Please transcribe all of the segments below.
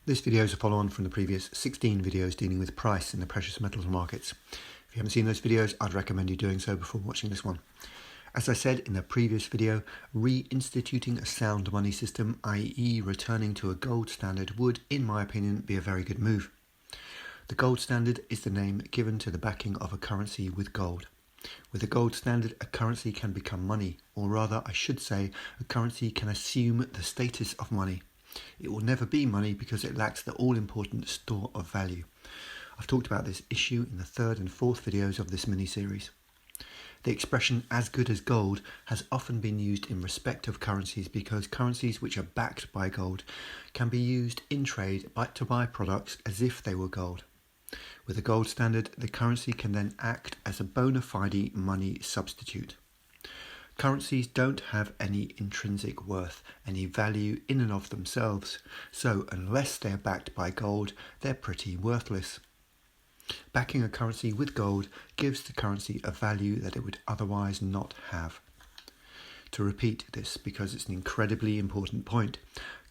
This video is a follow-on from the previous 16 videos dealing with price in the precious metals markets. If you haven't seen those videos, I'd recommend you doing so before watching this one. As I said in the previous video, reinstituting a sound money system, i.e. returning to a gold standard, would, in my opinion, be a very good move. The gold standard is the name given to the backing of a currency with gold. With a gold standard, a currency can become money, or rather, I should say, a currency can assume the status of money. It will never be money because it lacks the all-important store of value. I've talked about this issue in the third and fourth videos of this mini-series. The expression as good as gold has often been used in respect of currencies because currencies which are backed by gold can be used in trade to buy products as if they were gold. With a gold standard, the currency can then act as a bona fide money substitute. Currencies don't have any intrinsic worth, any value in and of themselves, so unless they are backed by gold, they're pretty worthless. Backing a currency with gold gives the currency a value that it would otherwise not have. To repeat this, because it's an incredibly important point,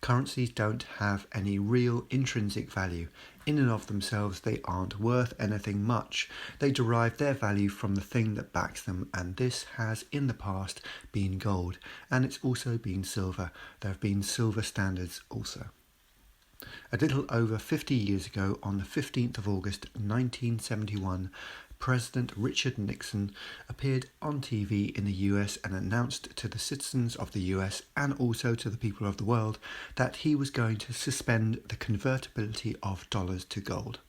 currencies don't have any real intrinsic value. In and of themselves, they aren't worth anything much. They derive their value from the thing that backs them, and this has in the past been gold, and it's also been silver. There have been silver standards also. A little over 50 years ago, on the 15th of August 1971, President Richard Nixon appeared on TV in the US and announced to the citizens of the US and also to the people of the world that he was going to suspend the convertibility of dollars to gold.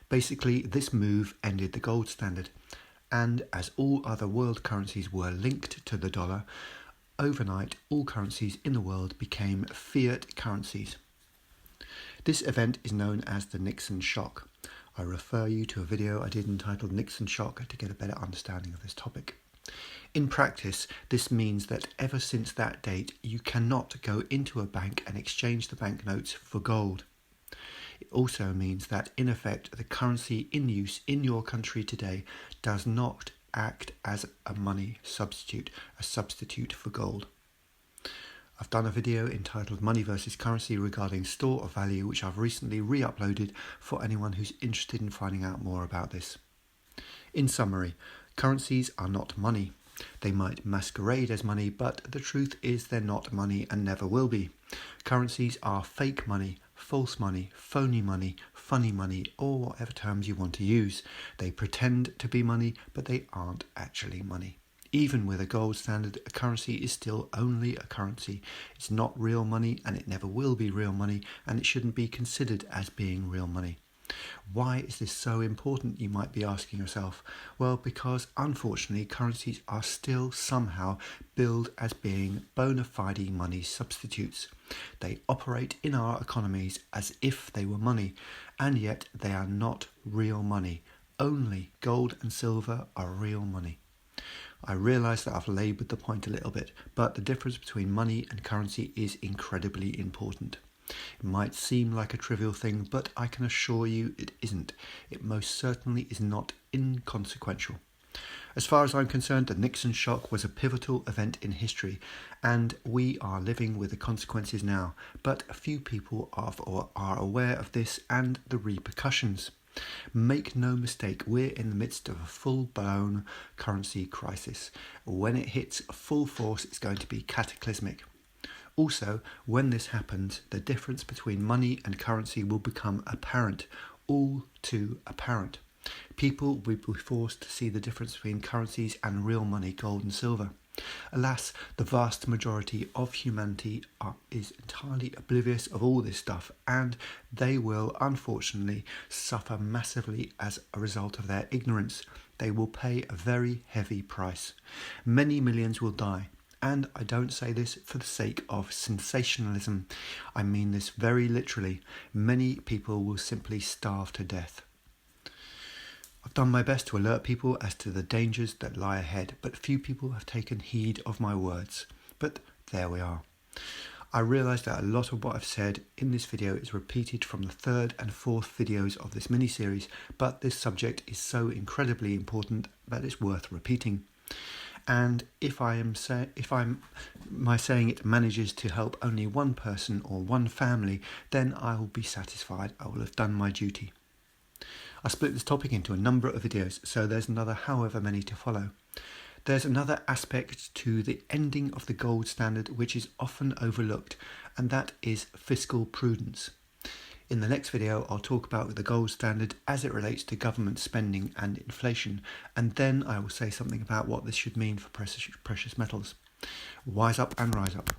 Basically, this move ended the gold standard, and as all other world currencies were linked to the dollar, overnight all currencies in the world became fiat currencies. This event is known as the Nixon shock. I refer you to a video I did entitled Nixon Shock to get a better understanding of this topic. In practice, this means that ever since that date, you cannot go into a bank and exchange the banknotes for gold. It also means that, in effect, the currency in use in your country today does not act as a money substitute, a substitute for gold. I've done a video entitled Money versus Currency regarding store of value, which I've recently re-uploaded for anyone who's interested in finding out more about this. In summary, currencies are not money. They might masquerade as money, but the truth is they're not money and never will be. Currencies are fake money, false money, phony money, funny money, or whatever terms you want to use. They pretend to be money, but they aren't actually money. Even with a gold standard, a currency is still only a currency. It's not real money, and it never will be real money, and it shouldn't be considered as being real money. Why is this so important, you might be asking yourself? Well, because unfortunately currencies are still somehow billed as being bona fide money substitutes. They operate in our economies as if they were money, and yet they are not real money. Only gold and silver are real money. I realise that I've laboured the point a little bit, but the difference between money and currency is incredibly important. It might seem like a trivial thing, but I can assure you it isn't. It most certainly is not inconsequential. As far as I'm concerned, the Nixon shock was a pivotal event in history, and we are living with the consequences now, but few people are aware of this and the repercussions. Make no mistake, we're in the midst of a full-blown currency crisis. When it hits full force, it's going to be cataclysmic. Also, when this happens, the difference between money and currency will become apparent, all too apparent. People will be forced to see the difference between currencies and real money, gold and silver. Alas, the vast majority of humanity is entirely oblivious of all this stuff, and they will unfortunately suffer massively as a result of their ignorance. They will pay a very heavy price. Many millions will die, and I don't say this for the sake of sensationalism. I mean this very literally. Many people will simply starve to death. I've done my best to alert people as to the dangers that lie ahead, but few people have taken heed of my words. But there we are. I realise that a lot of what I've said in this video is repeated from the third and fourth videos of this mini-series, but this subject is so incredibly important that it's worth repeating. And if my saying it manages to help only one person or one family, then I will be satisfied. I will have done my duty. I split this topic into a number of videos, so there's another however many to follow. There's another aspect to the ending of the gold standard which is often overlooked, and that is fiscal prudence. In the next video, I'll talk about the gold standard as it relates to government spending and inflation, and then I will say something about what this should mean for precious metals. Wise up and rise up.